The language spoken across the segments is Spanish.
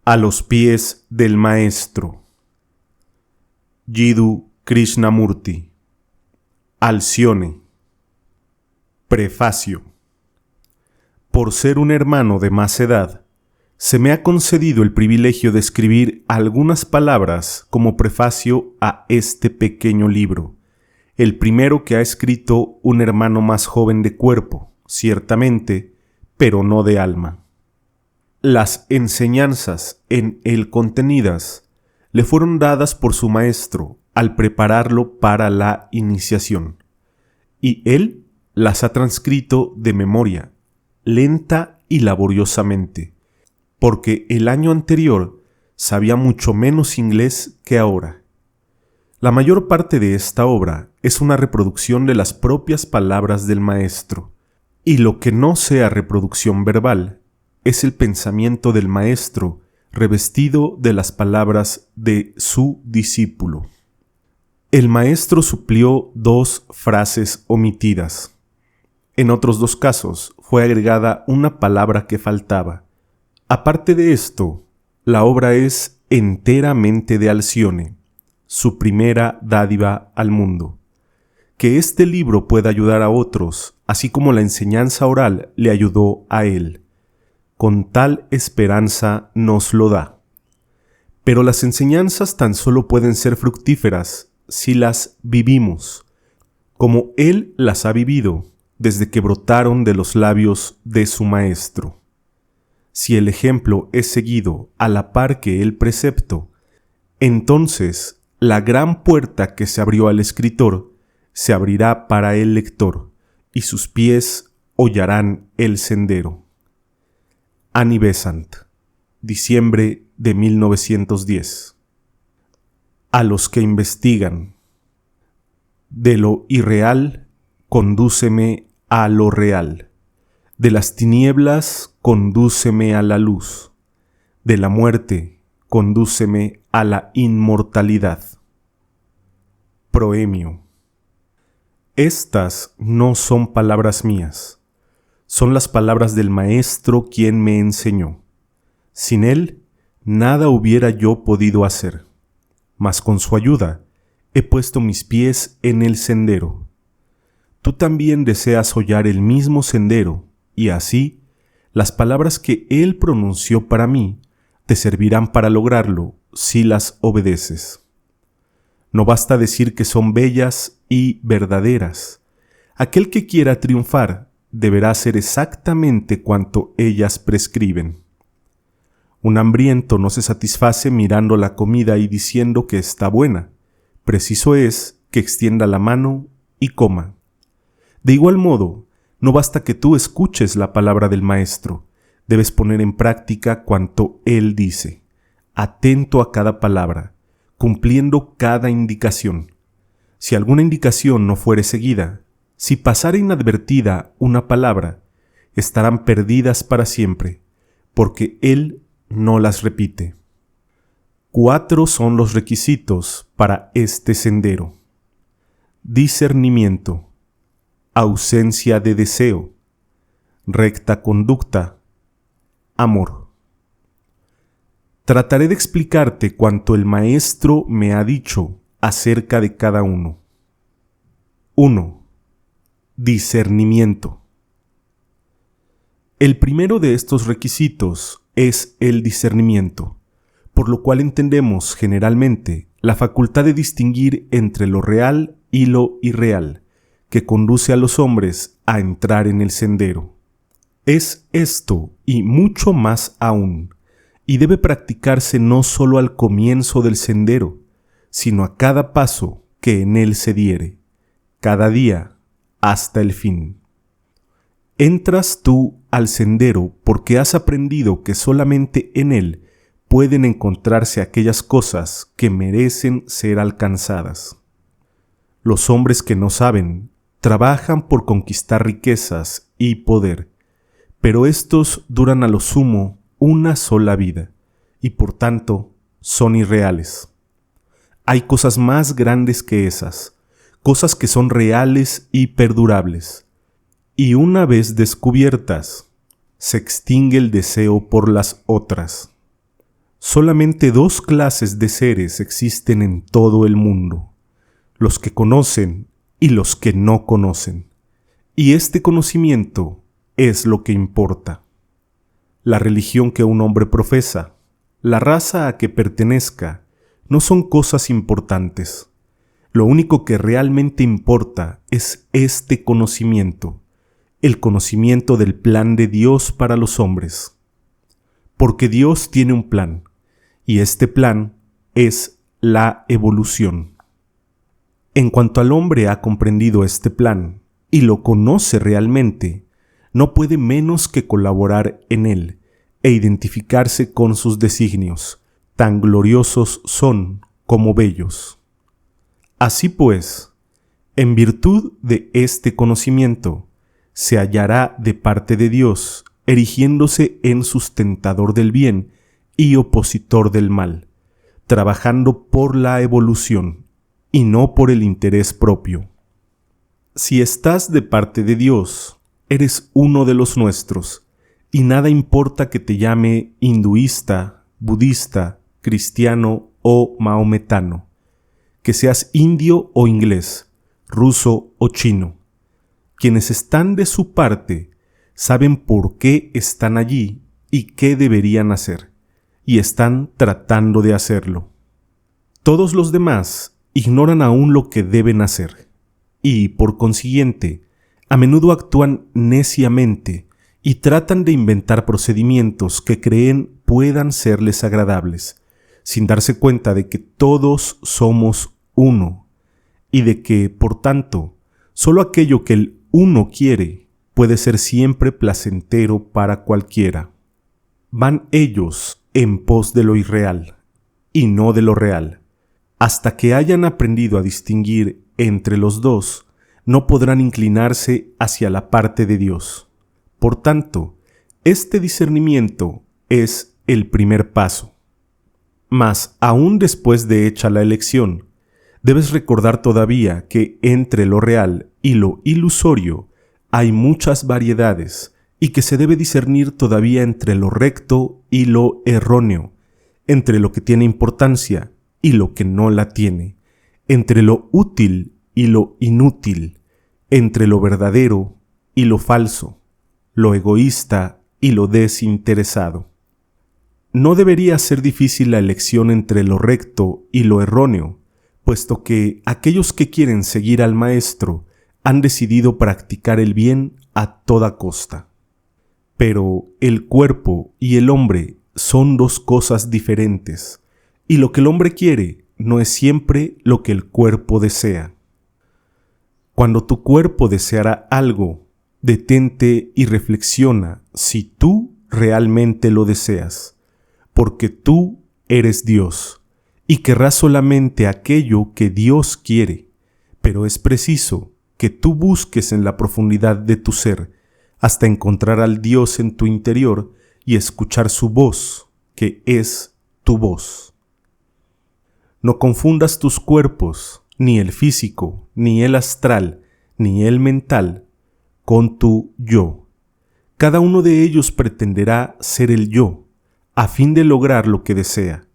A los pies del Maestro. Jiddu Krishnamurti. Alcione. Prefacio. Por ser un hermano de más edad, se me ha concedido el privilegio de escribir algunas palabras como prefacio a este pequeño libro, el primero que ha escrito un hermano más joven de cuerpo, ciertamente, pero no de alma. Las enseñanzas en él contenidas le fueron dadas por su maestro al prepararlo para la iniciación, y él las ha transcrito de memoria, lenta y laboriosamente, porque el año anterior sabía mucho menos inglés que ahora. La mayor parte de esta obra es una reproducción de las propias palabras del maestro, y lo que no sea reproducción verbal es el pensamiento del maestro revestido de las palabras de su discípulo. El maestro suplió 2 frases omitidas. En otros 2 casos fue agregada una palabra que faltaba. Aparte de esto, la obra es enteramente de Alcione, su primera dádiva al mundo. Que este libro pueda ayudar a otros, así como la enseñanza oral le ayudó a él. Con tal esperanza nos lo da. Pero las enseñanzas tan solo pueden ser fructíferas si las vivimos, como él las ha vivido desde que brotaron de los labios de su maestro. Si el ejemplo es seguido a la par que el precepto, entonces la gran puerta que se abrió al escritor se abrirá para el lector, y sus pies hollarán el sendero. Annie Besant, diciembre de 1910. A los que investigan. De lo irreal, condúceme a lo real. De las tinieblas, condúceme a la luz. De la muerte, condúceme a la inmortalidad. Proemio. Estas no son palabras mías. Son las palabras del Maestro quien me enseñó. Sin él, nada hubiera yo podido hacer, mas con su ayuda he puesto mis pies en el sendero. Tú también deseas hollar el mismo sendero, y así, las palabras que él pronunció para mí te servirán para lograrlo si las obedeces. No basta decir que son bellas y verdaderas. Aquel que quiera triunfar deberá hacer exactamente cuanto ellas prescriben. Un hambriento no se satisface mirando la comida y diciendo que está buena. Preciso es que extienda la mano y coma. De igual modo, no basta que tú escuches la palabra del maestro, debes poner en práctica cuanto él dice, atento a cada palabra, cumpliendo cada indicación. Si alguna indicación no fuere seguida, si pasara inadvertida una palabra, estarán perdidas para siempre, porque él no las repite. 4 son los requisitos para este sendero: discernimiento, ausencia de deseo, recta conducta, amor. Trataré de explicarte cuanto el maestro me ha dicho acerca de cada uno. 1. Discernimiento. El primero de estos requisitos es el discernimiento, por lo cual entendemos generalmente la facultad de distinguir entre lo real y lo irreal, que conduce a los hombres a entrar en el sendero. Es esto y mucho más aún, y debe practicarse no solo al comienzo del sendero, sino a cada paso que en él se diere, cada día hasta el fin. Entras tú al sendero porque has aprendido que solamente en él pueden encontrarse aquellas cosas que merecen ser alcanzadas. Los hombres que no saben trabajan por conquistar riquezas y poder, pero estos duran a lo sumo una sola vida y por tanto son irreales. Hay cosas más grandes que esas, cosas que son reales y perdurables, y una vez descubiertas, se extingue el deseo por las otras. Solamente dos clases de seres existen en todo el mundo: los que conocen y los que no conocen. Y este conocimiento es lo que importa. La religión que un hombre profesa, la raza a que pertenezca, no son cosas importantes. Lo único que realmente importa es este conocimiento, el conocimiento del plan de Dios para los hombres. Porque Dios tiene un plan, y este plan es la evolución. En cuanto al hombre ha comprendido este plan y lo conoce realmente, no puede menos que colaborar en él e identificarse con sus designios, tan gloriosos son como bellos. Así pues, en virtud de este conocimiento, se hallará de parte de Dios, erigiéndose en sustentador del bien y opositor del mal, trabajando por la evolución y no por el interés propio. Si estás de parte de Dios, eres uno de los nuestros, y nada importa que te llame hinduista, budista, cristiano o maometano, que seas indio o inglés, ruso o chino. Quienes están de su parte saben por qué están allí y qué deberían hacer, y están tratando de hacerlo. Todos los demás ignoran aún lo que deben hacer, y, por consiguiente, a menudo actúan neciamente y tratan de inventar procedimientos que creen puedan serles agradables, sin darse cuenta de que todos somos uno, y de que, por tanto, solo aquello que el uno quiere puede ser siempre placentero para cualquiera. Van ellos en pos de lo irreal, y no de lo real. Hasta que hayan aprendido a distinguir entre los dos, no podrán inclinarse hacia la parte de Dios. Por tanto, este discernimiento es el primer paso. Mas, aún después de hecha la elección, debes recordar todavía que entre lo real y lo ilusorio hay muchas variedades y que se debe discernir todavía entre lo recto y lo erróneo, entre lo que tiene importancia y lo que no la tiene, entre lo útil y lo inútil, entre lo verdadero y lo falso, lo egoísta y lo desinteresado. No debería ser difícil la elección entre lo recto y lo erróneo, puesto que aquellos que quieren seguir al Maestro han decidido practicar el bien a toda costa. Pero el cuerpo y el hombre son dos cosas diferentes, y lo que el hombre quiere no es siempre lo que el cuerpo desea. Cuando tu cuerpo deseara algo, detente y reflexiona si tú realmente lo deseas, porque tú eres Dios, y querrás solamente aquello que Dios quiere, pero es preciso que tú busques en la profundidad de tu ser hasta encontrar al Dios en tu interior y escuchar su voz, que es tu voz. No confundas tus cuerpos, ni el físico, ni el astral, ni el mental, con tu yo. Cada uno de ellos pretenderá ser el yo, a fin de lograr lo que desea,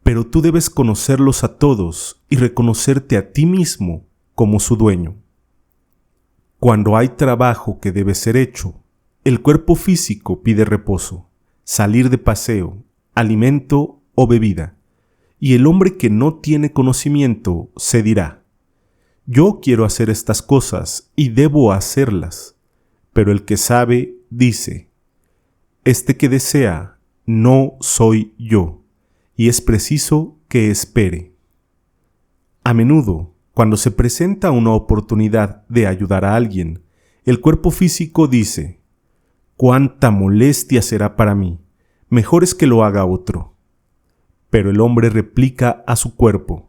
pero tú debes conocerlos a todos y reconocerte a ti mismo como su dueño. Cuando hay trabajo que debe ser hecho, el cuerpo físico pide reposo, salir de paseo, alimento o bebida, y el hombre que no tiene conocimiento se dirá: yo quiero hacer estas cosas y debo hacerlas, pero el que sabe dice: este que desea no soy yo, y es preciso que espere. A menudo, cuando se presenta una oportunidad de ayudar a alguien, el cuerpo físico dice: «¿Cuánta molestia será para mí? Mejor es que lo haga otro». Pero el hombre replica a su cuerpo: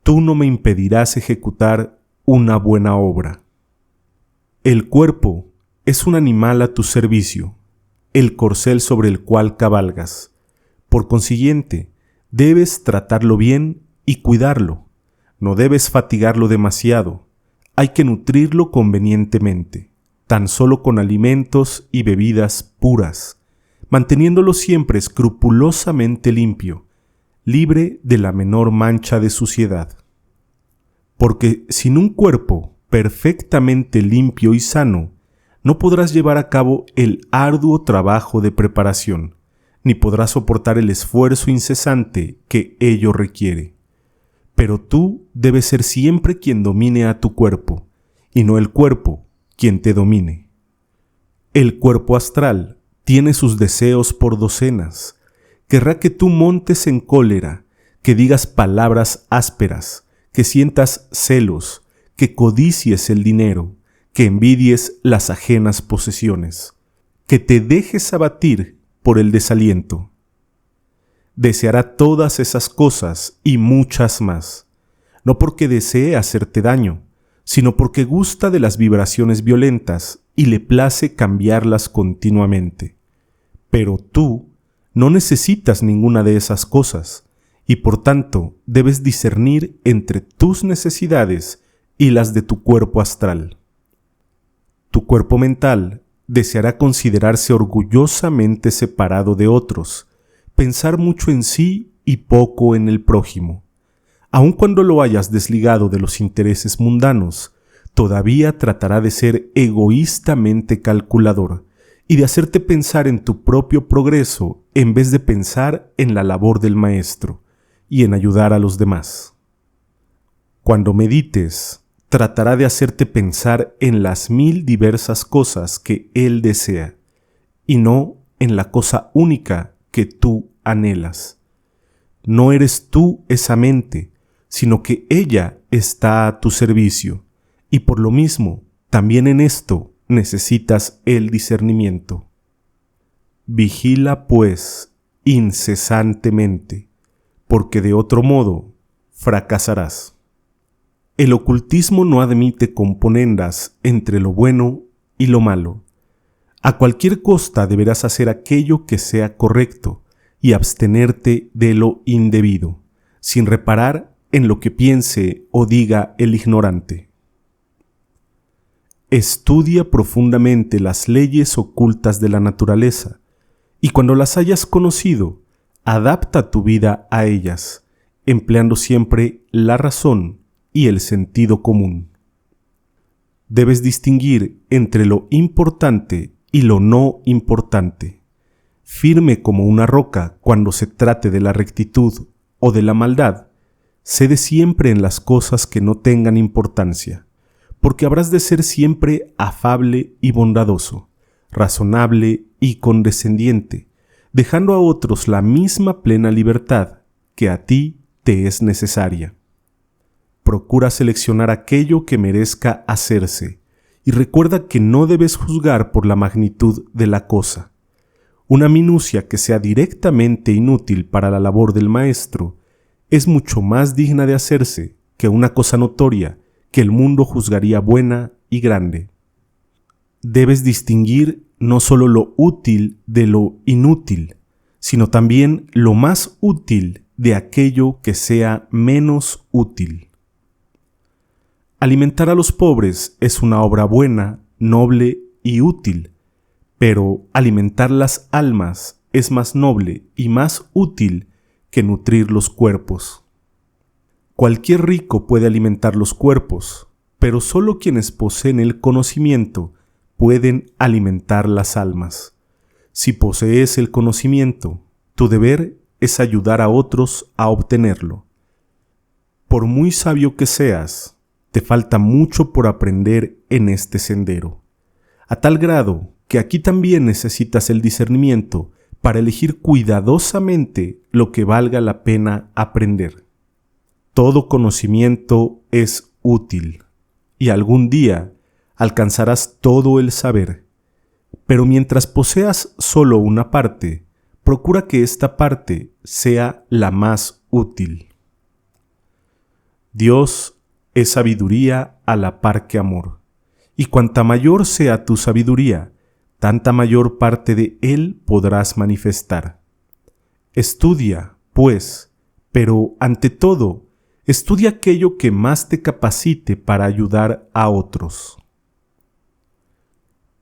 «Tú no me impedirás ejecutar una buena obra». El cuerpo es un animal a tu servicio, el corcel sobre el cual cabalgas. Por consiguiente, debes tratarlo bien y cuidarlo. No debes fatigarlo demasiado. Hay que nutrirlo convenientemente, tan solo con alimentos y bebidas puras, manteniéndolo siempre escrupulosamente limpio, libre de la menor mancha de suciedad. Porque sin un cuerpo perfectamente limpio y sano, no podrás llevar a cabo el arduo trabajo de preparación, ni podrás soportar el esfuerzo incesante que ello requiere. Pero tú debes ser siempre quien domine a tu cuerpo, y no el cuerpo quien te domine. El cuerpo astral tiene sus deseos por docenas. Querrá que tú montes en cólera, que digas palabras ásperas, que sientas celos, que codicies el dinero, que envidies las ajenas posesiones, que te dejes abatir por el desaliento. Deseará todas esas cosas y muchas más, no porque desee hacerte daño, sino porque gusta de las vibraciones violentas y le place cambiarlas continuamente. Pero tú no necesitas ninguna de esas cosas, y por tanto debes discernir entre tus necesidades y las de tu cuerpo astral. Tu cuerpo mental deseará considerarse orgullosamente separado de otros, pensar mucho en sí y poco en el prójimo. Aun cuando lo hayas desligado de los intereses mundanos, todavía tratará de ser egoístamente calculador y de hacerte pensar en tu propio progreso en vez de pensar en la labor del maestro y en ayudar a los demás. Cuando medites, tratará de hacerte pensar en las 1000 diversas cosas que él desea, y no en la cosa única que tú anhelas. No eres tú esa mente, sino que ella está a tu servicio, y por lo mismo, también en esto necesitas el discernimiento. Vigila, pues, incesantemente, porque de otro modo fracasarás. El ocultismo no admite componendas entre lo bueno y lo malo. A cualquier costa deberás hacer aquello que sea correcto y abstenerte de lo indebido, sin reparar en lo que piense o diga el ignorante. Estudia profundamente las leyes ocultas de la naturaleza, y cuando las hayas conocido, adapta tu vida a ellas, empleando siempre la razón y el sentido común. Debes distinguir entre lo importante y lo no importante. Firme como una roca cuando se trate de la rectitud o de la maldad, cede siempre en las cosas que no tengan importancia, porque habrás de ser siempre afable y bondadoso, razonable y condescendiente, dejando a otros la misma plena libertad que a ti te es necesaria. Procura seleccionar aquello que merezca hacerse, y recuerda que no debes juzgar por la magnitud de la cosa. Una minucia que sea directamente inútil para la labor del maestro es mucho más digna de hacerse que una cosa notoria que el mundo juzgaría buena y grande. Debes distinguir no solo lo útil de lo inútil, sino también lo más útil de aquello que sea menos útil. Alimentar a los pobres es una obra buena, noble y útil, pero alimentar las almas es más noble y más útil que nutrir los cuerpos. Cualquier rico puede alimentar los cuerpos, pero solo quienes poseen el conocimiento pueden alimentar las almas. Si posees el conocimiento, tu deber es ayudar a otros a obtenerlo. Por muy sabio que seas, te falta mucho por aprender en este sendero, a tal grado que aquí también necesitas el discernimiento para elegir cuidadosamente lo que valga la pena aprender. Todo conocimiento es útil, y algún día alcanzarás todo el saber, pero mientras poseas solo una parte, procura que esta parte sea la más útil. Dios es sabiduría a la par que amor, y cuanta mayor sea tu sabiduría, tanta mayor parte de él podrás manifestar. Estudia, pues, pero ante todo, estudia aquello que más te capacite para ayudar a otros.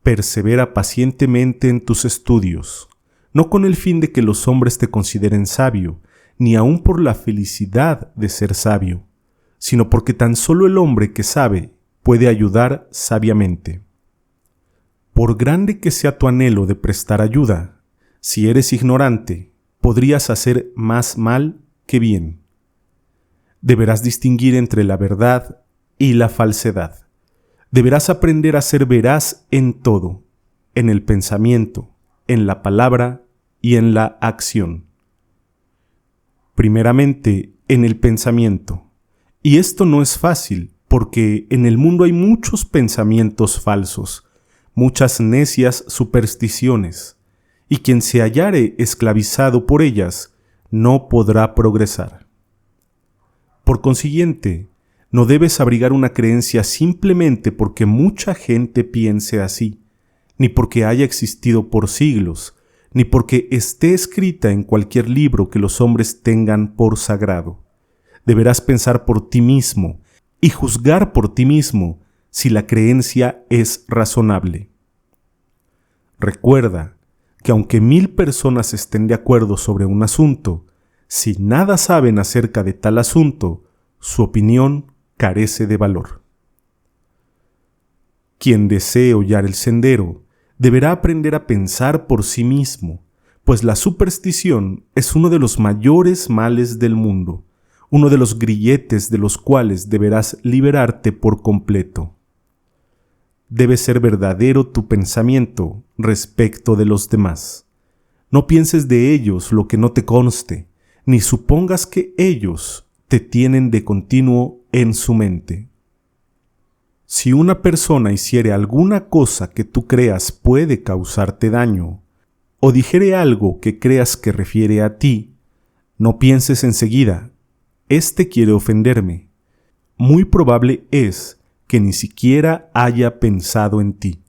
Persevera pacientemente en tus estudios, no con el fin de que los hombres te consideren sabio, ni aun por la felicidad de ser sabio, sino porque tan solo el hombre que sabe puede ayudar sabiamente. Por grande que sea tu anhelo de prestar ayuda, si eres ignorante, podrías hacer más mal que bien. Deberás distinguir entre la verdad y la falsedad. Deberás aprender a ser veraz en todo, en el pensamiento, en la palabra y en la acción. Primeramente, en el pensamiento. Y esto no es fácil, porque en el mundo hay muchos pensamientos falsos, muchas necias supersticiones, y quien se hallare esclavizado por ellas no podrá progresar. Por consiguiente, no debes abrigar una creencia simplemente porque mucha gente piense así, ni porque haya existido por siglos, ni porque esté escrita en cualquier libro que los hombres tengan por sagrado. Deberás pensar por ti mismo y juzgar por ti mismo si la creencia es razonable. Recuerda que aunque 1000 personas estén de acuerdo sobre un asunto, si nada saben acerca de tal asunto, su opinión carece de valor. Quien desee hollar el sendero deberá aprender a pensar por sí mismo, pues la superstición es uno de los mayores males del mundo, uno de los grilletes de los cuales deberás liberarte por completo. Debe ser verdadero tu pensamiento respecto de los demás. No pienses de ellos lo que no te conste, ni supongas que ellos te tienen de continuo en su mente. Si una persona hiciere alguna cosa que tú creas puede causarte daño, o dijere algo que creas que refiere a ti, no pienses enseguida, «Este quiere ofenderme». Muy probable es que ni siquiera haya pensado en ti,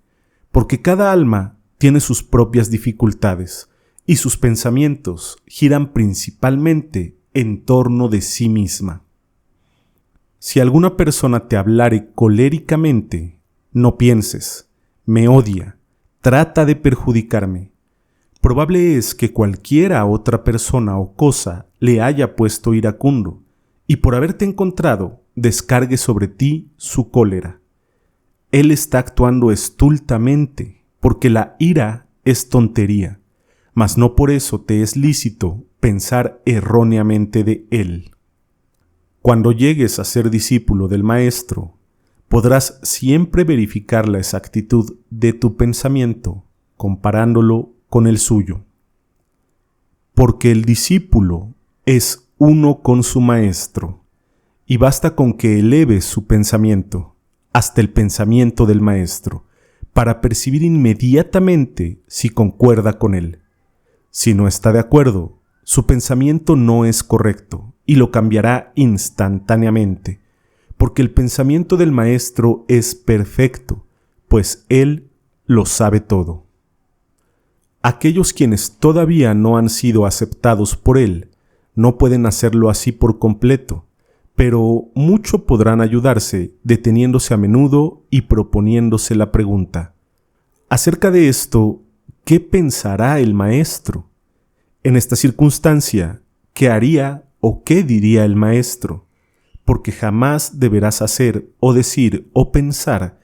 porque cada alma tiene sus propias dificultades, y sus pensamientos giran principalmente en torno de sí misma. Si alguna persona te hablare coléricamente, no pienses, «Me odia, trata de perjudicarme». Probable es que cualquiera otra persona o cosa le haya puesto iracundo, y por haberte encontrado, descargue sobre ti su cólera. Él está actuando estultamente, porque la ira es tontería, mas no por eso te es lícito pensar erróneamente de él. Cuando llegues a ser discípulo del Maestro, podrás siempre verificar la exactitud de tu pensamiento, comparándolo con el suyo. Porque el discípulo es uno con su Maestro, y basta con que eleve su pensamiento hasta el pensamiento del Maestro, para percibir inmediatamente si concuerda con él. Si no está de acuerdo, su pensamiento no es correcto, y lo cambiará instantáneamente, porque el pensamiento del Maestro es perfecto, pues él lo sabe todo. Aquellos quienes todavía no han sido aceptados por él no pueden hacerlo así por completo, pero mucho podrán ayudarse deteniéndose a menudo y proponiéndose la pregunta: acerca de esto, ¿qué pensará el Maestro? En esta circunstancia, ¿qué haría o qué diría el Maestro? Porque jamás deberás hacer o decir o pensar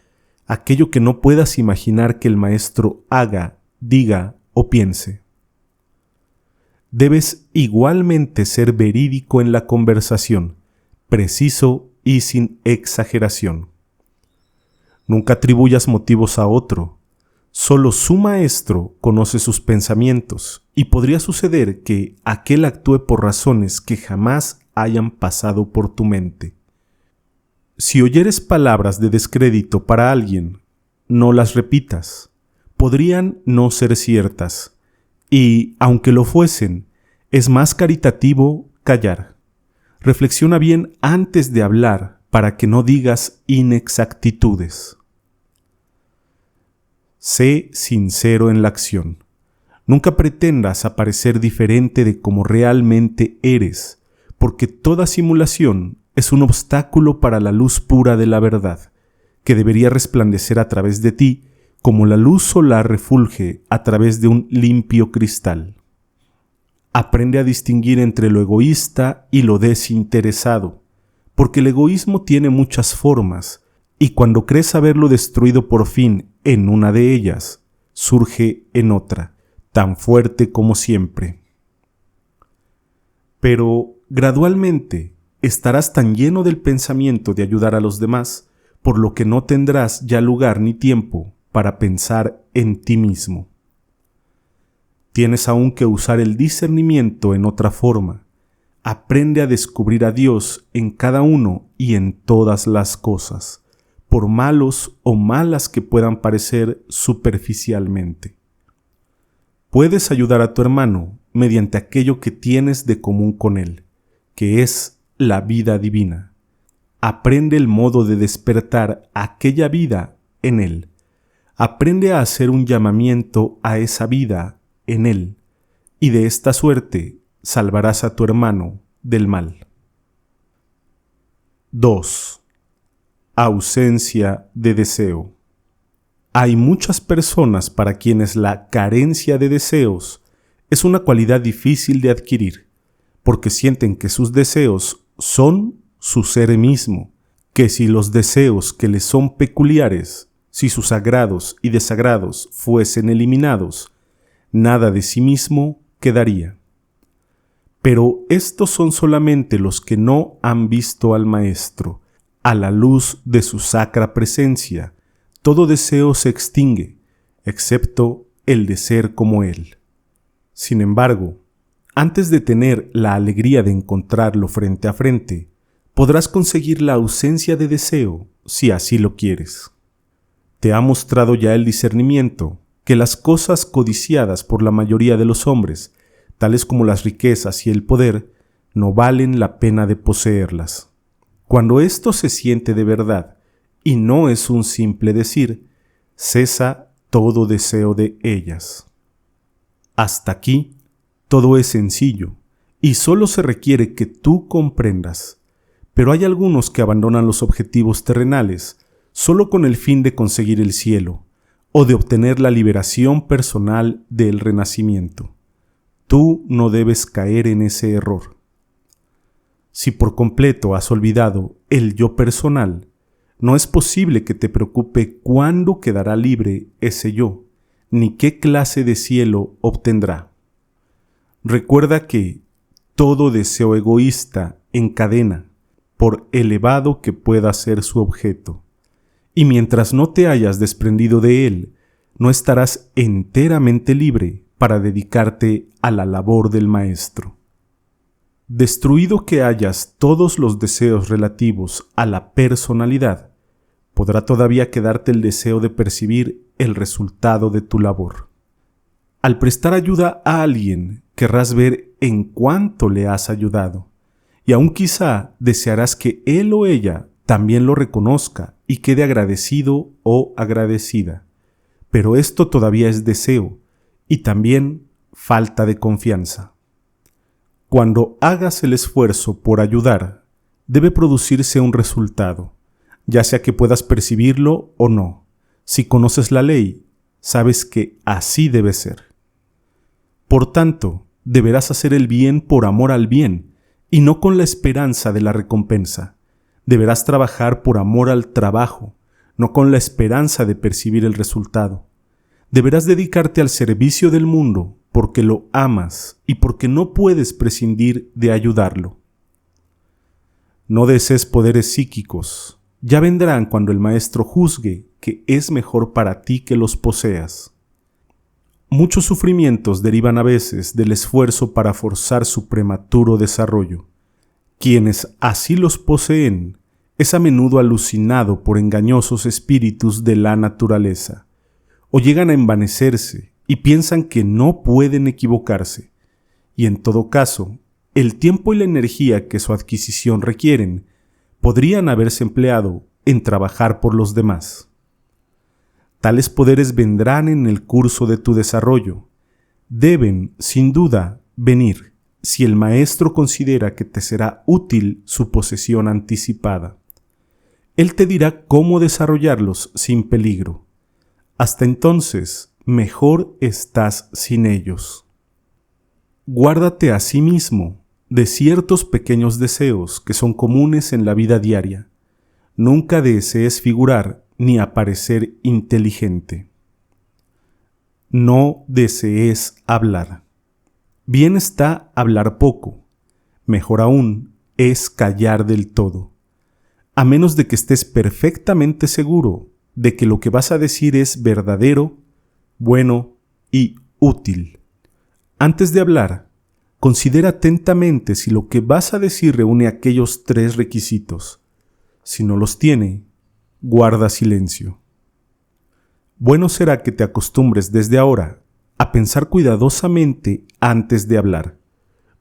aquello que no puedas imaginar que el Maestro haga, diga o piense. Debes igualmente ser verídico en la conversación, preciso y sin exageración. Nunca atribuyas motivos a otro. Solo su Maestro conoce sus pensamientos, y podría suceder que aquel actúe por razones que jamás hayan pasado por tu mente. Si oyeres palabras de descrédito para alguien, no las repitas. Podrían no ser ciertas, y, aunque lo fuesen, es más caritativo callar. Reflexiona bien antes de hablar para que no digas inexactitudes. Sé sincero en la acción. Nunca pretendas aparecer diferente de como realmente eres, porque toda simulación es un obstáculo para la luz pura de la verdad, que debería resplandecer a través de ti como la luz solar refulge a través de un limpio cristal. Aprende a distinguir entre lo egoísta y lo desinteresado, porque el egoísmo tiene muchas formas, y cuando crees haberlo destruido por fin en una de ellas, surge en otra, tan fuerte como siempre. Pero gradualmente estarás tan lleno del pensamiento de ayudar a los demás, por lo que no tendrás ya lugar ni tiempo para pensar en ti mismo. Tienes aún que usar el discernimiento en otra forma. Aprende a descubrir a Dios en cada uno y en todas las cosas, por malos o malas que puedan parecer superficialmente. Puedes ayudar a tu hermano mediante aquello que tienes de común con él, que es la vida divina. Aprende el modo de despertar aquella vida en él. Aprende a hacer un llamamiento a esa vida en él, y de esta suerte salvarás a tu hermano del mal. 2. Ausencia de deseo. Hay muchas personas para quienes la carencia de deseos es una cualidad difícil de adquirir, porque sienten que sus deseos son su ser mismo, que si los deseos que les son peculiares, si sus agrados y desagrados fuesen eliminados, nada de sí mismo quedaría. Pero estos son solamente los que no han visto al Maestro. A la luz de su sacra presencia, todo deseo se extingue, excepto el de ser como Él. Sin embargo, antes de tener la alegría de encontrarlo frente a frente, podrás conseguir la ausencia de deseo si así lo quieres. Te ha mostrado ya el discernimiento que las cosas codiciadas por la mayoría de los hombres, tales como las riquezas y el poder, no valen la pena de poseerlas. Cuando esto se siente de verdad y no es un simple decir, cesa todo deseo de ellas. Hasta aquí todo es sencillo y solo se requiere que tú comprendas. Pero hay algunos que abandonan los objetivos terrenales solo con el fin de conseguir el cielo o de obtener la liberación personal del renacimiento. Tú no debes caer en ese error. Si por completo has olvidado el yo personal, no es posible que te preocupe cuándo quedará libre ese yo, ni qué clase de cielo obtendrá. Recuerda que todo deseo egoísta encadena, por elevado que pueda ser su objeto, y mientras no te hayas desprendido de él, no estarás enteramente libre para dedicarte a la labor del Maestro. Destruido que hayas todos los deseos relativos a la personalidad, podrá todavía quedarte el deseo de percibir el resultado de tu labor. Al prestar ayuda a alguien, querrás ver en cuánto le has ayudado, y aún quizá desearás que él o ella también lo reconozca y quede agradecido o agradecida. Pero esto todavía es deseo y también falta de confianza. Cuando hagas el esfuerzo por ayudar, debe producirse un resultado, ya sea que puedas percibirlo o no. Si conoces la ley, sabes que así debe ser. Por tanto, deberás hacer el bien por amor al bien y no con la esperanza de la recompensa. Deberás trabajar por amor al trabajo, no con la esperanza de percibir el resultado. Deberás dedicarte al servicio del mundo porque lo amas y porque no puedes prescindir de ayudarlo. No desees poderes psíquicos. Ya vendrán cuando el Maestro juzgue que es mejor para ti que los poseas. Muchos sufrimientos derivan a veces del esfuerzo para forzar su prematuro desarrollo. Quienes así los poseen es a menudo alucinado por engañosos espíritus de la naturaleza, o llegan a envanecerse y piensan que no pueden equivocarse, y en todo caso, el tiempo y la energía que su adquisición requieren podrían haberse empleado en trabajar por los demás. Tales poderes vendrán en el curso de tu desarrollo. Deben, sin duda, venir si el Maestro considera que te será útil su posesión anticipada. Él te dirá cómo desarrollarlos sin peligro. Hasta entonces, mejor estás sin ellos. Guárdate a sí mismo de ciertos pequeños deseos que son comunes en la vida diaria. Nunca desees figurar ni aparecer inteligente. No desees hablar. Bien está hablar poco. Mejor aún es callar del todo. A menos de que estés perfectamente seguro de que lo que vas a decir es verdadero, bueno y útil. Antes de hablar, considera atentamente si lo que vas a decir reúne aquellos 3 requisitos. Si no los tiene, guarda silencio. Bueno será que te acostumbres desde ahora a pensar cuidadosamente antes de hablar,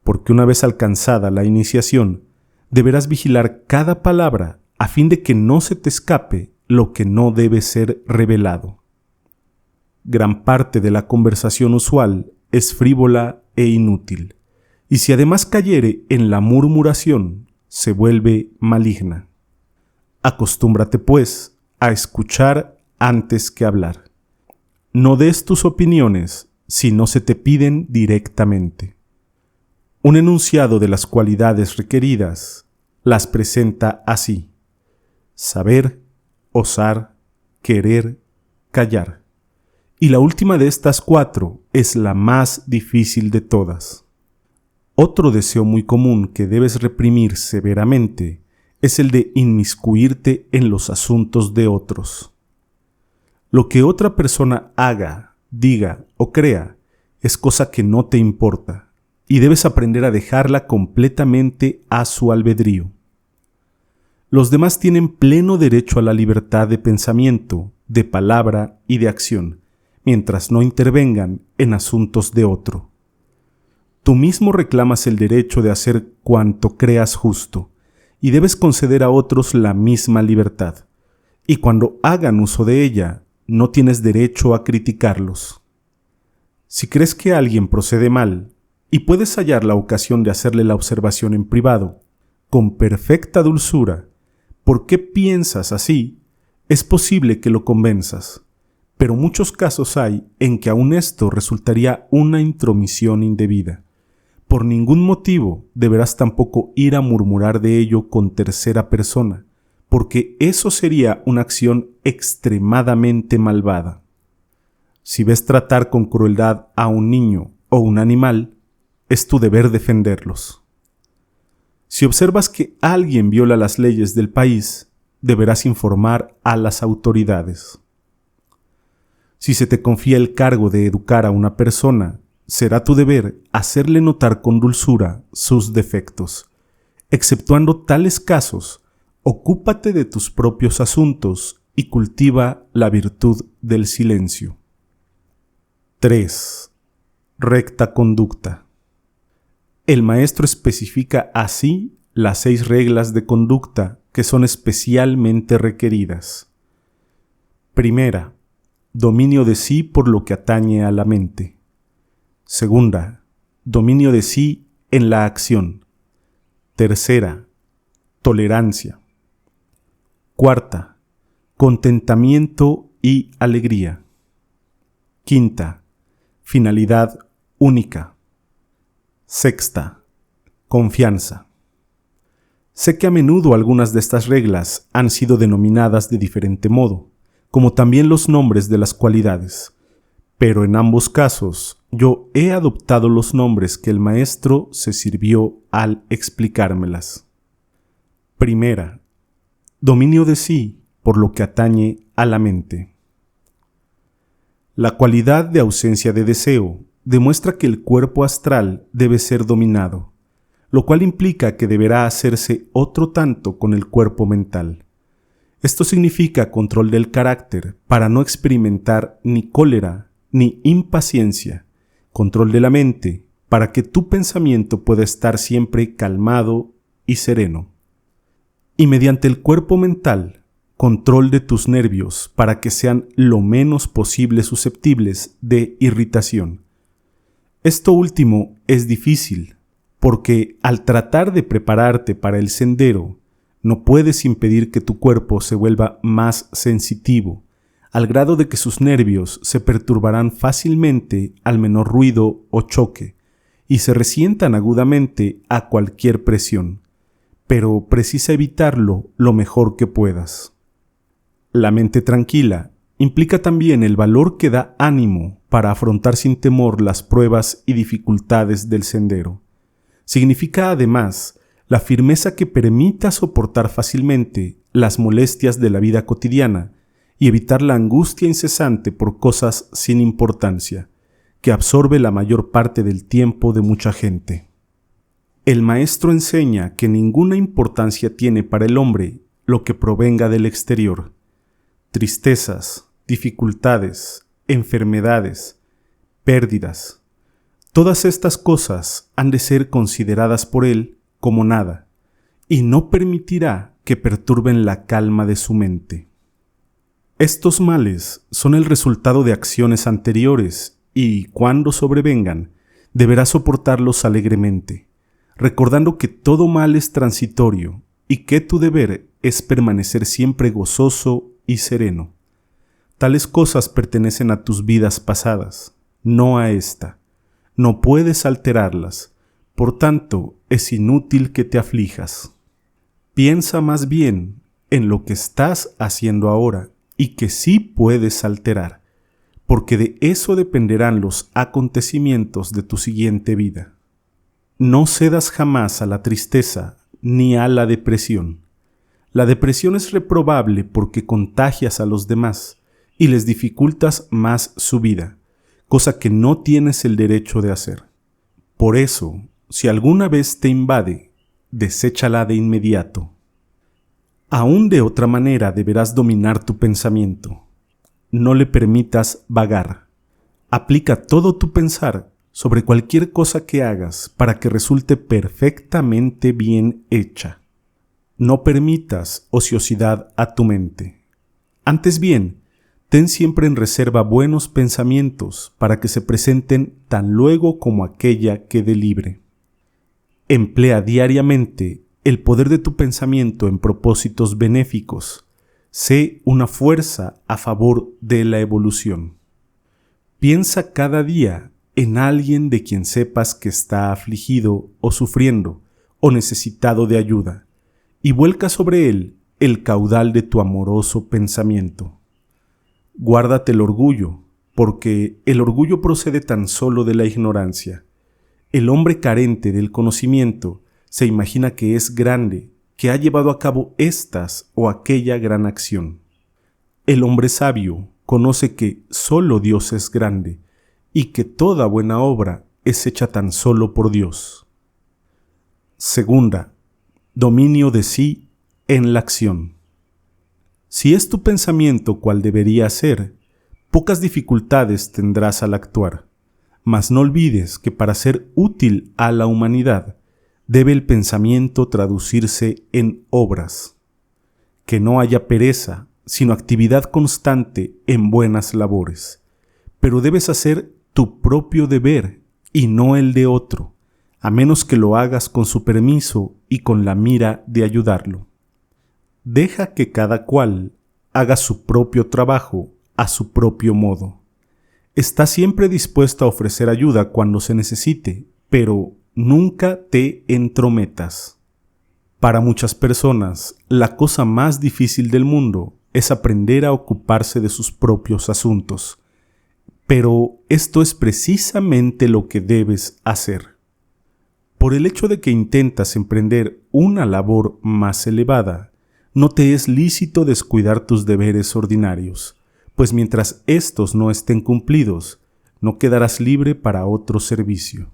porque una vez alcanzada la iniciación, deberás vigilar cada palabra a fin de que no se te escape lo que no debe ser revelado. Gran parte de la conversación usual es frívola e inútil, y si además cayere en la murmuración, se vuelve maligna. Acostúmbrate, pues, a escuchar antes que hablar. No des tus opiniones si no se te piden directamente. Un enunciado de las cualidades requeridas las presenta así: saber, osar, querer, callar. Y la última de estas 4 es la más difícil de todas. Otro deseo muy común que debes reprimir severamente es el de inmiscuirte en los asuntos de otros. Lo que otra persona haga, diga o crea es cosa que no te importa y debes aprender a dejarla completamente a su albedrío. Los demás tienen pleno derecho a la libertad de pensamiento, de palabra y de acción, mientras no intervengan en asuntos de otro. Tú mismo reclamas el derecho de hacer cuanto creas justo, y debes conceder a otros la misma libertad, y cuando hagan uso de ella, no tienes derecho a criticarlos. Si crees que alguien procede mal, y puedes hallar la ocasión de hacerle la observación en privado, con perfecta dulzura, ¿por qué piensas así? Es posible que lo convenzas, pero muchos casos hay en que aun esto resultaría una intromisión indebida. Por ningún motivo deberás tampoco ir a murmurar de ello con tercera persona, porque eso sería una acción extremadamente malvada. Si ves tratar con crueldad a un niño o un animal, es tu deber defenderlos. Si observas que alguien viola las leyes del país, deberás informar a las autoridades. Si se te confía el cargo de educar a una persona, será tu deber hacerle notar con dulzura sus defectos. Exceptuando tales casos, ocúpate de tus propios asuntos y cultiva la virtud del silencio. 3. Recta conducta. El maestro especifica así las 6 reglas de conducta que son especialmente requeridas. Primera, dominio de sí por lo que atañe a la mente. Segunda, dominio de sí en la acción. Tercera, tolerancia. Cuarta, contentamiento y alegría. Quinta, finalidad única. Sexta, confianza. Sé que a menudo algunas de estas reglas han sido denominadas de diferente modo, como también los nombres de las cualidades, pero en ambos casos yo he adoptado los nombres que el maestro se sirvió al explicármelas. Primera, dominio de sí por lo que atañe a la mente. La cualidad de ausencia de deseo demuestra que el cuerpo astral debe ser dominado, lo cual implica que deberá hacerse otro tanto con el cuerpo mental. Esto significa control del carácter para no experimentar ni cólera ni impaciencia, control de la mente para que tu pensamiento pueda estar siempre calmado y sereno. Y mediante el cuerpo mental, control de tus nervios para que sean lo menos posible susceptibles de irritación. Esto último es difícil, porque al tratar de prepararte para el sendero, no puedes impedir que tu cuerpo se vuelva más sensitivo, al grado de que sus nervios se perturbarán fácilmente al menor ruido o choque, y se resientan agudamente a cualquier presión, pero precisa evitarlo lo mejor que puedas. La mente tranquila implica también el valor que da ánimo para afrontar sin temor las pruebas y dificultades del sendero. Significa además la firmeza que permita soportar fácilmente las molestias de la vida cotidiana y evitar la angustia incesante por cosas sin importancia, que absorbe la mayor parte del tiempo de mucha gente. El maestro enseña que ninguna importancia tiene para el hombre lo que provenga del exterior. Tristezas, dificultades, enfermedades, pérdidas. Todas estas cosas han de ser consideradas por él como nada, y no permitirá que perturben la calma de su mente. Estos males son el resultado de acciones anteriores y, cuando sobrevengan, deberá soportarlos alegremente, recordando que todo mal es transitorio y que tu deber es permanecer siempre gozoso y sereno. Tales cosas pertenecen a tus vidas pasadas, no a esta. No puedes alterarlas, por tanto es inútil que te aflijas. Piensa más bien en lo que estás haciendo ahora y que sí puedes alterar, porque de eso dependerán los acontecimientos de tu siguiente vida. No cedas jamás a la tristeza ni a la depresión. La depresión es reprobable porque contagias a los demás y les dificultas más su vida, cosa que no tienes el derecho de hacer. Por eso, si alguna vez te invade, deséchala de inmediato. Aún de otra manera deberás dominar tu pensamiento. No le permitas vagar. Aplica todo tu pensar sobre cualquier cosa que hagas para que resulte perfectamente bien hecha. No permitas ociosidad a tu mente. Antes bien, ten siempre en reserva buenos pensamientos para que se presenten tan luego como aquella quede libre. Emplea diariamente el poder de tu pensamiento en propósitos benéficos. Sé una fuerza a favor de la evolución. Piensa cada día en alguien de quien sepas que está afligido o sufriendo o necesitado de ayuda, y vuelca sobre él el caudal de tu amoroso pensamiento. Guárdate el orgullo, porque el orgullo procede tan solo de la ignorancia. El hombre carente del conocimiento se imagina que es grande, que ha llevado a cabo estas o aquella gran acción. El hombre sabio conoce que solo Dios es grande y que toda buena obra es hecha tan solo por Dios. Segunda, dominio de sí en la acción. Si es tu pensamiento cual debería ser, pocas dificultades tendrás al actuar, mas no olvides que para ser útil a la humanidad debe el pensamiento traducirse en obras. Que no haya pereza, sino actividad constante en buenas labores, pero debes hacer tu propio deber y no el de otro, a menos que lo hagas con su permiso y con la mira de ayudarlo. Deja que cada cual haga su propio trabajo a su propio modo. Está siempre dispuesto a ofrecer ayuda cuando se necesite, pero nunca te entrometas. Para muchas personas, la cosa más difícil del mundo es aprender a ocuparse de sus propios asuntos. Pero esto es precisamente lo que debes hacer. Por el hecho de que intentas emprender una labor más elevada, no te es lícito descuidar tus deberes ordinarios, pues mientras éstos no estén cumplidos, no quedarás libre para otro servicio.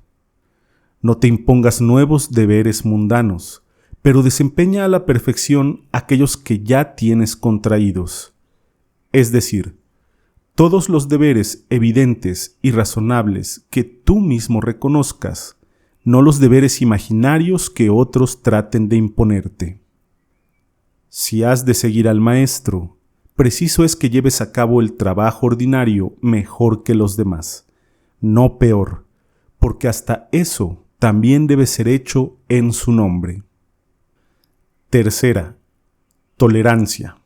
No te impongas nuevos deberes mundanos, pero desempeña a la perfección aquellos que ya tienes contraídos. Es decir, todos los deberes evidentes y razonables que tú mismo reconozcas, no los deberes imaginarios que otros traten de imponerte. Si has de seguir al maestro, preciso es que lleves a cabo el trabajo ordinario mejor que los demás, no peor, porque hasta eso también debe ser hecho en su nombre. Tercera, tolerancia.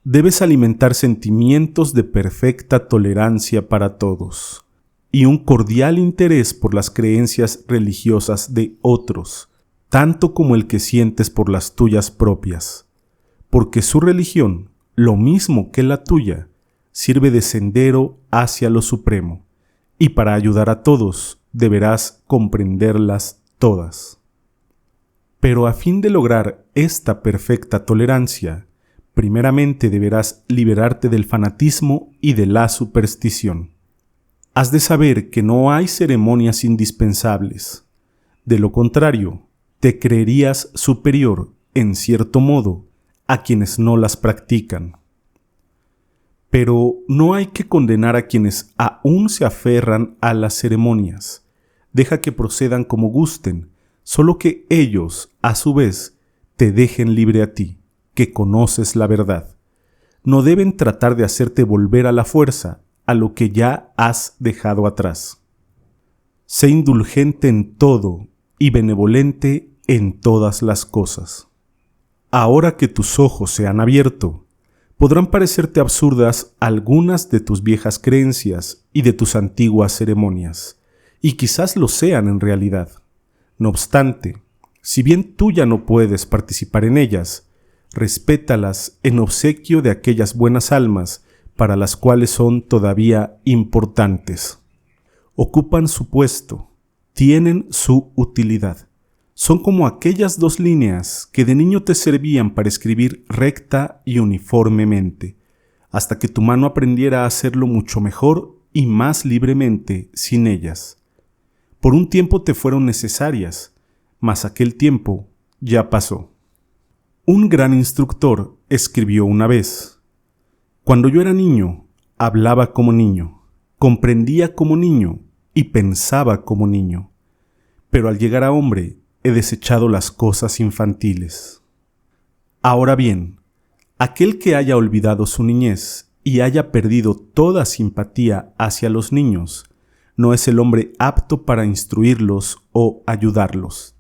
debes alimentar sentimientos de perfecta tolerancia para todos y un cordial interés por las creencias religiosas de otros, tanto como el que sientes por las tuyas propias, porque su religión, lo mismo que la tuya, sirve de sendero hacia lo supremo, y para ayudar a todos deberás comprenderlas todas. Pero a fin de lograr esta perfecta tolerancia, primeramente deberás liberarte del fanatismo y de la superstición. Has de saber que no hay ceremonias indispensables. De lo contrario, te creerías superior, en cierto modo, a quienes no las practican. Pero no hay que condenar a quienes aún se aferran a las ceremonias. Deja que procedan como gusten, solo que ellos, a su vez, te dejen libre a ti, que conoces la verdad. No deben tratar de hacerte volver a la fuerza, a lo que ya has dejado atrás. Sé indulgente en todo y benevolente en todas las cosas. Ahora que tus ojos se han abierto, podrán parecerte absurdas algunas de tus viejas creencias y de tus antiguas ceremonias, y quizás lo sean en realidad. No obstante, si bien tú ya no puedes participar en ellas, respétalas en obsequio de aquellas buenas almas para las cuales son todavía importantes. Ocupan su puesto, tienen su utilidad. Son como aquellas 2 líneas que de niño te servían para escribir recta y uniformemente, hasta que tu mano aprendiera a hacerlo mucho mejor y más libremente sin ellas. Por un tiempo te fueron necesarias, mas aquel tiempo ya pasó. Un gran instructor escribió una vez: cuando yo era niño, hablaba como niño, comprendía como niño y pensaba como niño. Pero al llegar a hombre, he desechado las cosas infantiles. Ahora bien, aquel que haya olvidado su niñez y haya perdido toda simpatía hacia los niños, no es el hombre apto para instruirlos o ayudarlos.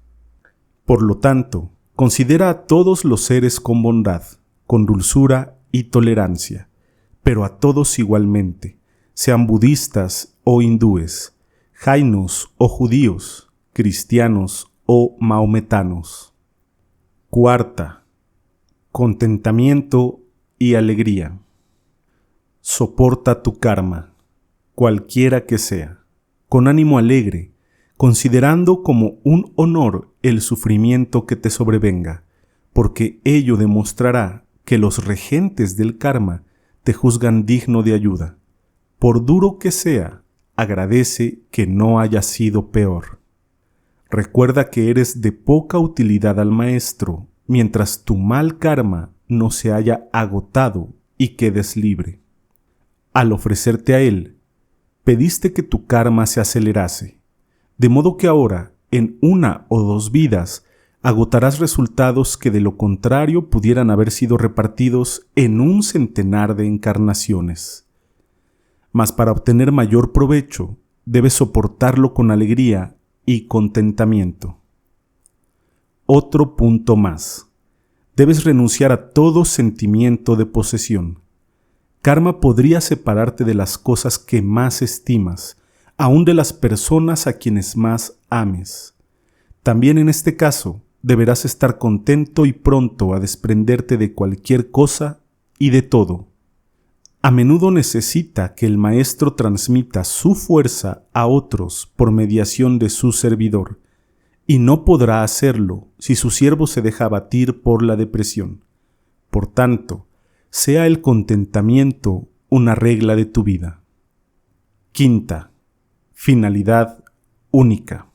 Por lo tanto, considera a todos los seres con bondad, con dulzura y tolerancia, pero a todos igualmente, sean budistas o hindúes, jainos o judíos, cristianos o maometanos. 4. Contentamiento y alegría. Soporta tu karma, cualquiera que sea, con ánimo alegre, considerando como un honor el sufrimiento que te sobrevenga, porque ello demostrará que los regentes del karma te juzgan digno de ayuda. Por duro que sea, agradece que no haya sido peor. Recuerda que eres de poca utilidad al maestro, mientras tu mal karma no se haya agotado y quedes libre. Al ofrecerte a él, pediste que tu karma se acelerase, de modo que ahora, en 1 o 2 vidas, agotarás resultados que de lo contrario pudieran haber sido repartidos en 1 centenar de encarnaciones. Mas para obtener mayor provecho, debes soportarlo con alegría y contentamiento. Otro punto más. Debes renunciar a todo sentimiento de posesión. Karma podría separarte de las cosas que más estimas, aun de las personas a quienes más ames. También en este caso, deberás estar contento y pronto a desprenderte de cualquier cosa y de todo. A menudo necesita que el maestro transmita su fuerza a otros por mediación de su servidor, y no podrá hacerlo si su siervo se deja abatir por la depresión. Por tanto, sea el contentamiento una regla de tu vida. 5. Finalidad única.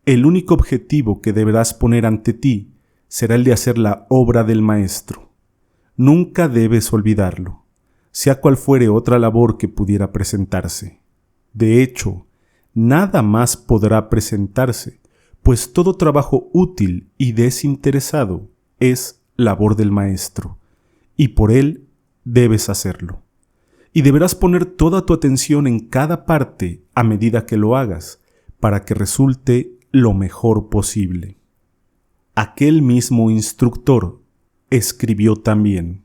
El único objetivo que deberás poner ante ti será el de hacer la obra del maestro. Nunca debes olvidarlo, sea cual fuere otra labor que pudiera presentarse. De hecho, nada más podrá presentarse, pues todo trabajo útil y desinteresado es labor del maestro, y por él debes hacerlo. Y deberás poner toda tu atención en cada parte a medida que lo hagas, para que resulte lo mejor posible. Aquel mismo instructor escribió también: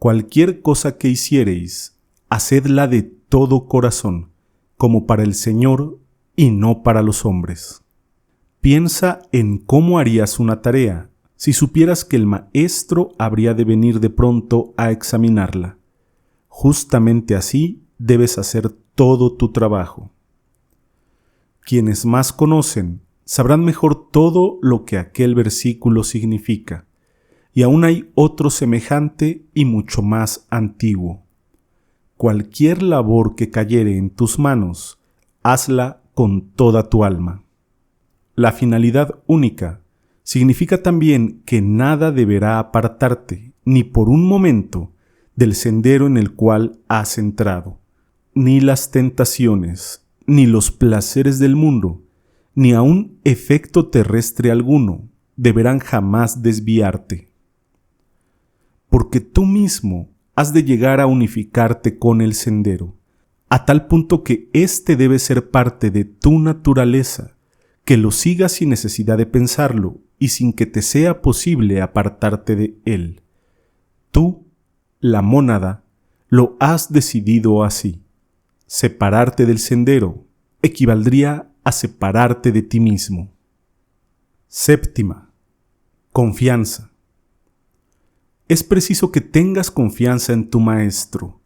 cualquier cosa que hiciereis, hacedla de todo corazón, como para el Señor y no para los hombres. Piensa en cómo harías una tarea si supieras que el maestro habría de venir de pronto a examinarla. Justamente así debes hacer todo tu trabajo. Quienes más conocen sabrán mejor todo lo que aquel versículo significa, y aún hay otro semejante y mucho más antiguo. Cualquier labor que cayere en tus manos, hazla con toda tu alma. La finalidad única significa también que nada deberá apartarte, ni por un momento, del sendero en el cual has entrado, ni las tentaciones, ni los placeres del mundo, ni aun efecto terrestre alguno deberán jamás desviarte. Porque tú mismo has de llegar a unificarte con el sendero, a tal punto que éste debe ser parte de tu naturaleza, que lo sigas sin necesidad de pensarlo y sin que te sea posible apartarte de él. Tú, la mónada, lo has decidido así. Separarte del sendero equivaldría a separarte de ti mismo. Séptima, confianza. Es preciso que tengas confianza en tu maestro.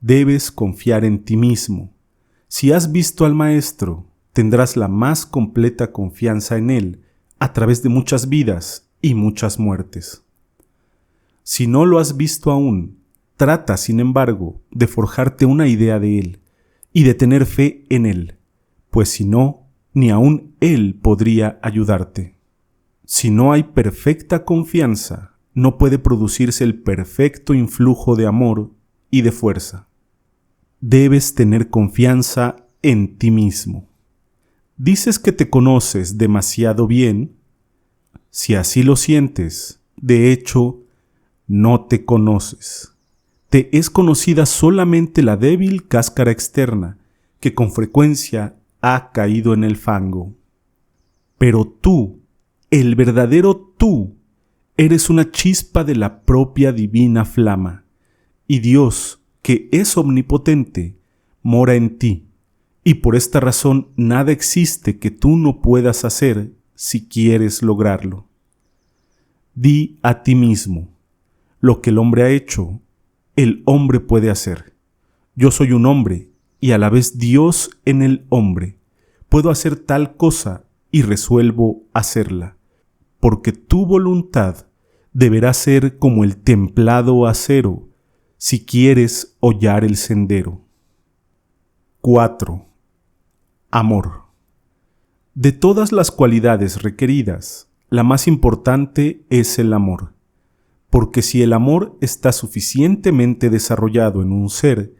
Debes confiar en ti mismo. Si has visto al maestro, tendrás la más completa confianza en él a través de muchas vidas y muchas muertes. Si no lo has visto aún, trata, sin embargo, de forjarte una idea de él y de tener fe en él, pues si no, ni aun él podría ayudarte. Si no hay perfecta confianza, no puede producirse el perfecto influjo de amor y de fuerza. Debes tener confianza en ti mismo. ¿Dices que te conoces demasiado bien? Si así lo sientes, de hecho, no te conoces. Te es conocida solamente la débil cáscara externa, que con frecuencia ha caído en el fango. Pero tú, el verdadero tú, eres una chispa de la propia divina flama, y Dios, que es omnipotente, mora en ti, y por esta razón nada existe que tú no puedas hacer si quieres lograrlo. Di a ti mismo, lo que el hombre ha hecho, el hombre puede hacer. Yo soy un hombre, y a la vez Dios en el hombre. Puedo hacer tal cosa y resuelvo hacerla, porque tu voluntad deberá ser como el templado acero, si quieres hollar el sendero. 4. Amor. De todas las cualidades requeridas, la más importante es el amor, porque si el amor está suficientemente desarrollado en un ser,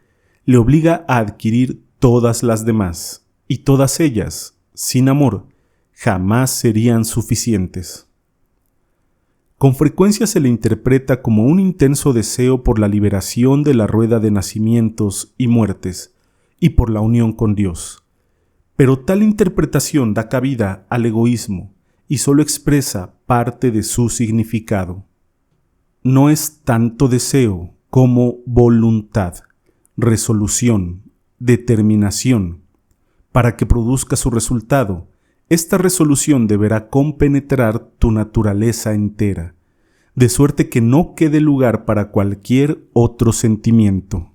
le obliga a adquirir todas las demás, y todas ellas, sin amor, jamás serían suficientes. Con frecuencia se le interpreta como un intenso deseo por la liberación de la rueda de nacimientos y muertes, y por la unión con Dios. Pero tal interpretación da cabida al egoísmo y solo expresa parte de su significado. No es tanto deseo como voluntad, resolución, determinación. Para que produzca su resultado, esta resolución deberá compenetrar tu naturaleza entera, de suerte que no quede lugar para cualquier otro sentimiento.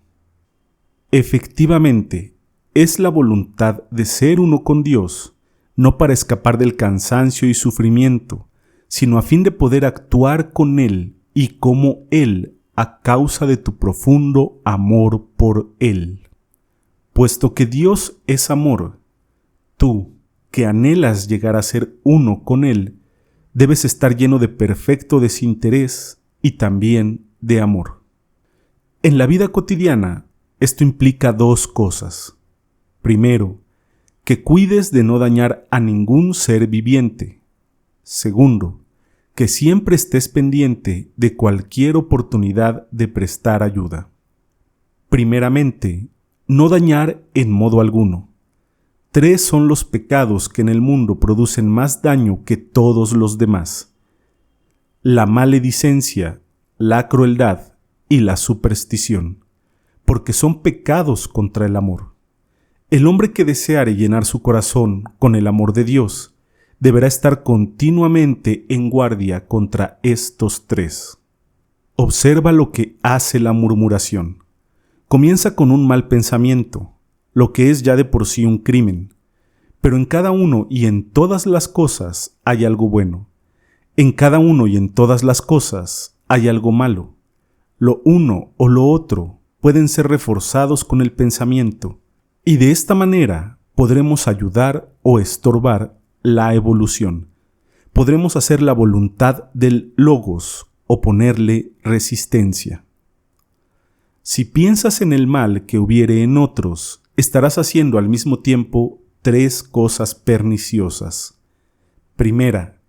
Efectivamente, es la voluntad de ser uno con Dios, no para escapar del cansancio y sufrimiento, sino a fin de poder actuar con Él y como Él a causa de tu profundo amor por Él. Puesto que Dios es amor, tú, que anhelas llegar a ser uno con Él, debes estar lleno de perfecto desinterés y también de amor. En la vida cotidiana, esto implica dos cosas. Primero, que cuides de no dañar a ningún ser viviente. Segundo, que siempre estés pendiente de cualquier oportunidad de prestar ayuda. Primeramente, no dañar en modo alguno. 3 son los pecados que en el mundo producen más daño que todos los demás: la maledicencia, la crueldad, y la superstición, porque son pecados contra el amor. El hombre que deseare llenar su corazón con el amor de Dios deberá estar continuamente en guardia contra estos tres. Observa lo que hace la murmuración. Comienza con un mal pensamiento, lo que es ya de por sí un crimen. Pero en cada uno y en todas las cosas hay algo bueno. En cada uno y en todas las cosas hay algo malo. Lo uno o lo otro pueden ser reforzados con el pensamiento, y de esta manera podremos ayudar o estorbar la evolución. Podremos hacer la voluntad del logos o ponerle resistencia. Si piensas en el mal que hubiere en otros, estarás haciendo al mismo tiempo tres cosas perniciosas. Primera,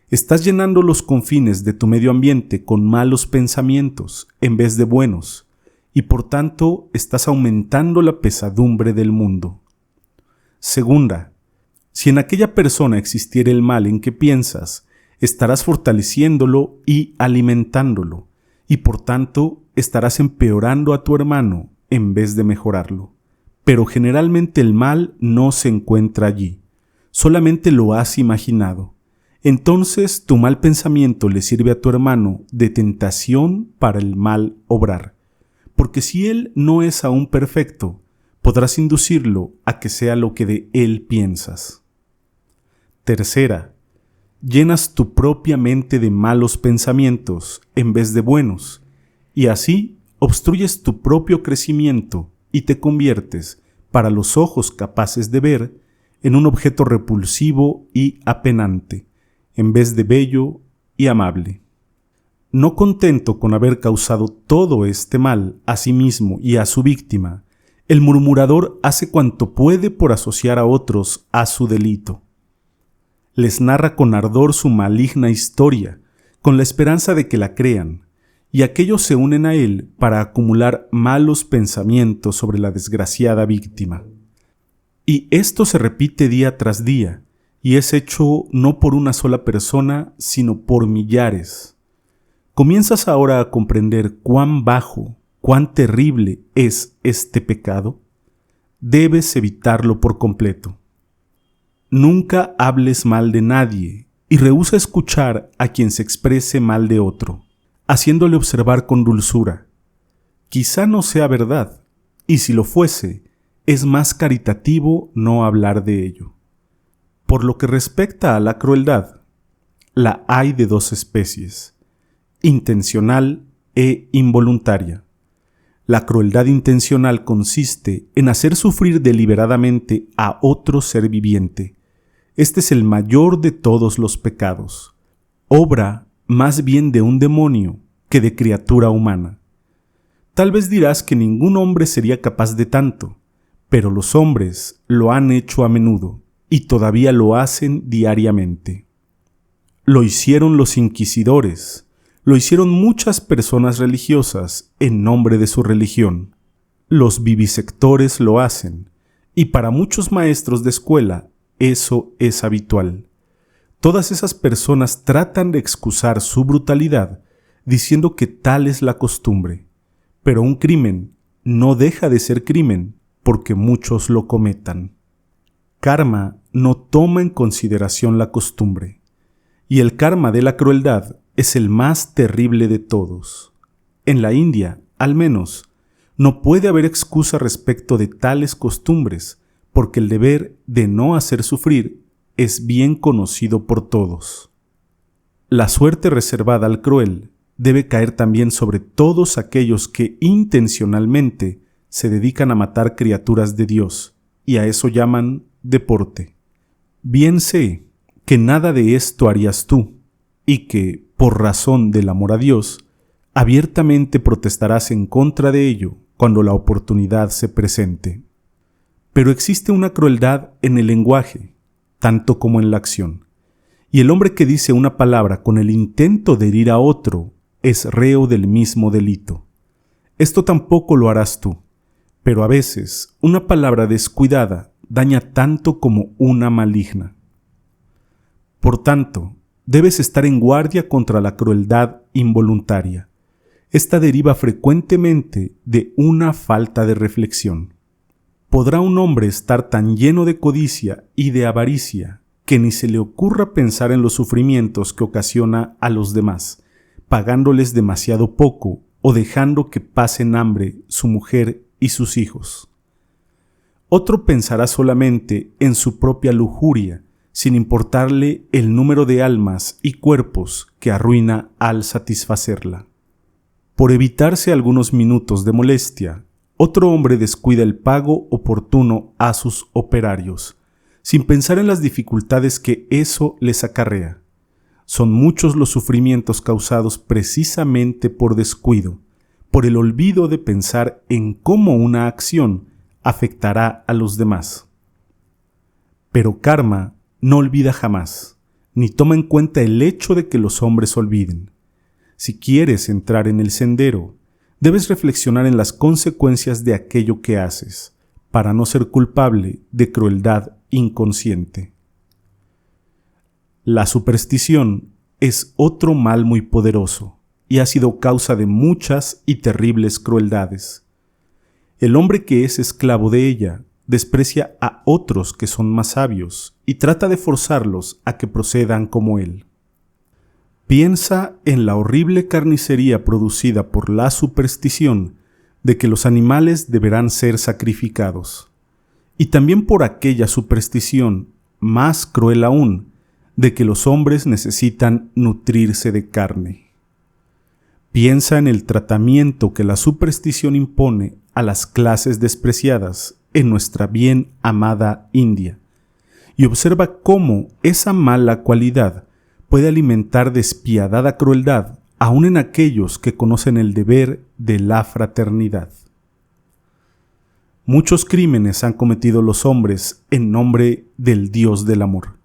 estás llenando los confines de tu medio ambiente con malos pensamientos en vez de buenos, y por tanto estás aumentando la pesadumbre del mundo. Segunda, si en aquella persona existiera el mal en que piensas, estarás fortaleciéndolo y alimentándolo, y por tanto estarás empeorando a tu hermano en vez de mejorarlo. Pero generalmente el mal no se encuentra allí, solamente lo has imaginado. Entonces tu mal pensamiento le sirve a tu hermano de tentación para el mal obrar, porque si él no es aún perfecto, podrás inducirlo a que sea lo que de él piensas. Tercera, llenas tu propia mente de malos pensamientos en vez de buenos, y así obstruyes tu propio crecimiento y te conviertes, para los ojos capaces de ver, en un objeto repulsivo y apenante, en vez de bello y amable. No contento con haber causado todo este mal a sí mismo y a su víctima, el murmurador hace cuanto puede por asociar a otros a su delito. Les narra con ardor su maligna historia, con la esperanza de que la crean, y aquellos se unen a él para acumular malos pensamientos sobre la desgraciada víctima. Y esto se repite día tras día, y es hecho no por una sola persona, sino por millares. ¿Comienzas ahora a comprender cuán bajo, cuán terrible es este pecado? Debes evitarlo por completo. Nunca hables mal de nadie y rehúsa escuchar a quien se exprese mal de otro, haciéndole observar con dulzura. Quizá no sea verdad, y si lo fuese, es más caritativo no hablar de ello. Por lo que respecta a la crueldad, la hay de dos especies, intencional e involuntaria. La crueldad intencional consiste en hacer sufrir deliberadamente a otro ser viviente. Este es el mayor de todos los pecados, obra más bien de un demonio que de criatura humana. Tal vez dirás que ningún hombre sería capaz de tanto, pero los hombres lo han hecho a menudo y todavía lo hacen diariamente. Lo hicieron los inquisidores, lo hicieron muchas personas religiosas en nombre de su religión. Los vivisectores lo hacen, y para muchos maestros de escuela eso es habitual. Todas esas personas tratan de excusar su brutalidad diciendo que tal es la costumbre, pero un crimen no deja de ser crimen porque muchos lo cometan. Karma no toma en consideración la costumbre, y el karma de la crueldad es el más terrible de todos. En la India, al menos, no puede haber excusa respecto de tales costumbres, porque el deber de no hacer sufrir es bien conocido por todos. La suerte reservada al cruel debe caer también sobre todos aquellos que intencionalmente se dedican a matar criaturas de Dios, y a eso llaman deporte. Bien sé que nada de esto harías tú, y que, por razón del amor a Dios, abiertamente protestarás en contra de ello cuando la oportunidad se presente. Pero existe una crueldad en el lenguaje, tanto como en la acción, y el hombre que dice una palabra con el intento de herir a otro es reo del mismo delito. Esto tampoco lo harás tú, pero a veces una palabra descuidada daña tanto como una maligna. Por tanto, debes estar en guardia contra la crueldad involuntaria. Esta deriva frecuentemente de una falta de reflexión. ¿Podrá un hombre estar tan lleno de codicia y de avaricia que ni se le ocurra pensar en los sufrimientos que ocasiona a los demás, pagándoles demasiado poco o dejando que pasen hambre su mujer y sus hijos? Otro pensará solamente en su propia lujuria, sin importarle el número de almas y cuerpos que arruina al satisfacerla. Por evitarse algunos minutos de molestia, otro hombre descuida el pago oportuno a sus operarios, sin pensar en las dificultades que eso les acarrea. Son muchos los sufrimientos causados precisamente por descuido, por el olvido de pensar en cómo una acción afectará a los demás. Pero karma no olvida jamás, ni toma en cuenta el hecho de que los hombres olviden. Si quieres entrar en el sendero, debes reflexionar en las consecuencias de aquello que haces, para no ser culpable de crueldad inconsciente. La superstición es otro mal muy poderoso y ha sido causa de muchas y terribles crueldades. El hombre que es esclavo de ella desprecia a otros que son más sabios y trata de forzarlos a que procedan como él. Piensa en la horrible carnicería producida por la superstición de que los animales deberán ser sacrificados, y también por aquella superstición, más cruel aún, de que los hombres necesitan nutrirse de carne. Piensa en el tratamiento que la superstición impone a las clases despreciadas en nuestra bien amada India, y observa cómo esa mala cualidad puede alimentar despiadada crueldad aun en aquellos que conocen el deber de la fraternidad. Muchos crímenes han cometido los hombres en nombre del Dios del amor,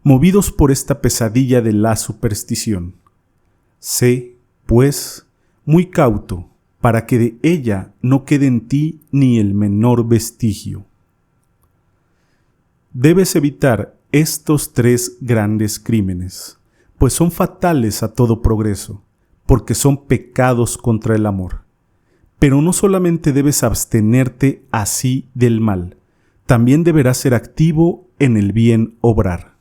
movidos por esta pesadilla de la superstición. Sé, pues, muy cauto, para que de ella no quede en ti ni el menor vestigio. Debes evitar estos 3 grandes crímenes, pues son fatales a todo progreso, porque son pecados contra el amor. Pero no solamente debes abstenerte así del mal, también deberás ser activo en el bien obrar.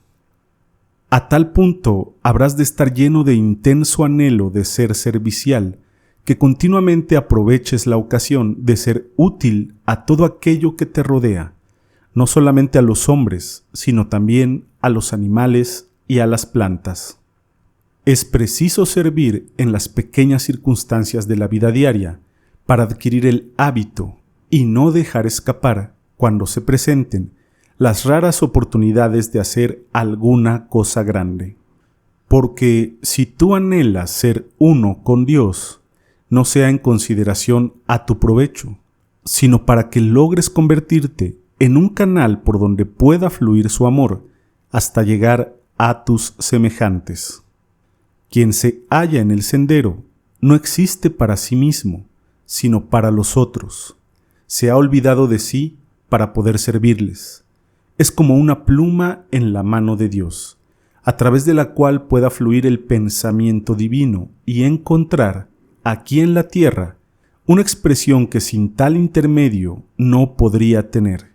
A tal punto habrás de estar lleno de intenso anhelo de ser servicial, que continuamente aproveches la ocasión de ser útil a todo aquello que te rodea, no solamente a los hombres, sino también a los animales y a las plantas. Es preciso servir en las pequeñas circunstancias de la vida diaria para adquirir el hábito y no dejar escapar, cuando se presenten, las raras oportunidades de hacer alguna cosa grande. Porque si tú anhelas ser uno con Dios, no sea en consideración a tu provecho, sino para que logres convertirte en un canal por donde pueda fluir su amor hasta llegar a tus semejantes. Quien se halla en el sendero no existe para sí mismo, sino para los otros. Se ha olvidado de sí para poder servirles. Es como una pluma en la mano de Dios, a través de la cual pueda fluir el pensamiento divino y encontrar, aquí en la tierra, una expresión que sin tal intermedio no podría tener.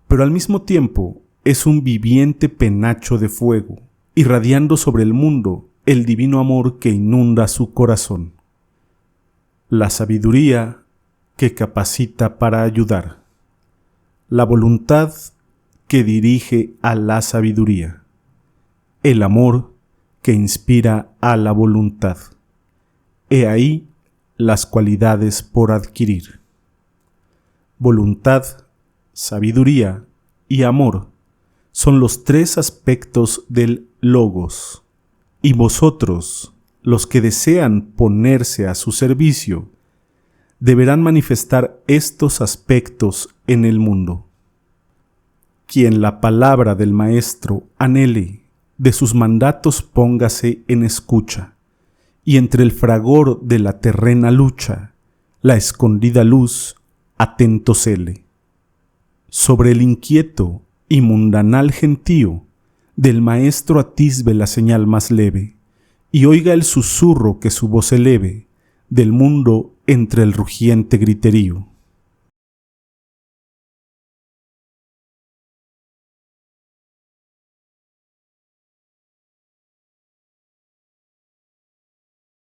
Pero al mismo tiempo es un viviente penacho de fuego, irradiando sobre el mundo el divino amor que inunda su corazón. La sabiduría que capacita para ayudar. La voluntad que dirige a la sabiduría. El amor que inspira a la voluntad. He ahí las cualidades por adquirir. Voluntad, sabiduría y amor son los 3 aspectos del logos. Y vosotros, los que desean ponerse a su servicio, deberán manifestar estos aspectos en el mundo. Quien la palabra del Maestro anhele, de sus mandatos póngase en escucha, y entre el fragor de la terrena lucha, la escondida luz, atento cele. Sobre el inquieto y mundanal gentío, del Maestro atisbe la señal más leve, y oiga el susurro que su voz eleve, del mundo entre el rugiente griterío.